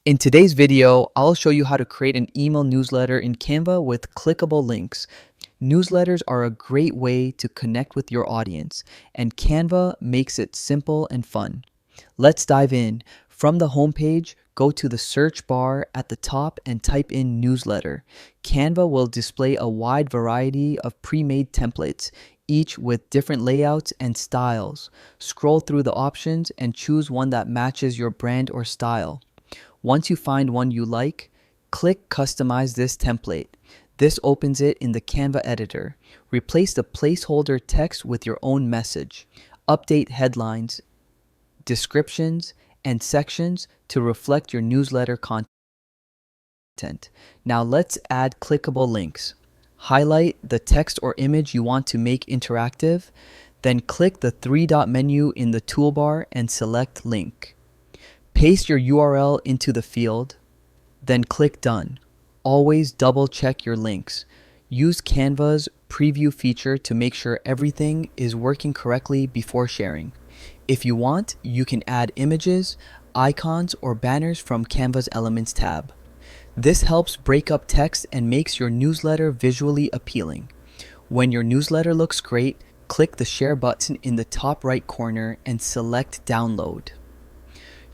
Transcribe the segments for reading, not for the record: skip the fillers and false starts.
In today's video, I'll show you how to create an email newsletter in Canva with clickable links. Newsletters are a great way to connect with your audience, and Canva makes it simple and fun. Let's dive in. From the homepage, go to the search bar at the top and type in newsletter. Canva will display a wide variety of pre-made templates, each with different layouts and styles. Scroll through the options and choose one that matches your brand or style. Once you find one you like, click Customize this template. This opens it in the Canva editor. Replace the placeholder text with your own message. Update headlines, descriptions, and sections to reflect your newsletter content. Now let's add clickable links. Highlight the text or image you want to make interactive, then click the three-dot menu in the toolbar and select Link. Paste your URL into the field, then click Done. Always double check your links. Use Canva's preview feature to make sure everything is working correctly before sharing. If you want, you can add images, icons, or banners from Canva's Elements tab. This helps break up text and makes your newsletter visually appealing. When your newsletter looks great, click the Share button in the top right corner and select Download.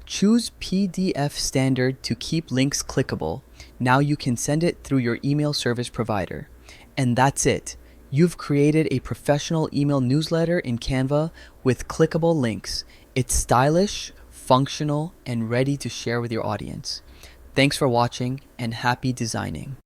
Choose PDF Standard to keep links clickable. Now you can send it through your email service provider. And that's it. You've created a professional email newsletter in Canva with clickable links. It's stylish, functional, and ready to share with your audience. Thanks for watching and happy designing.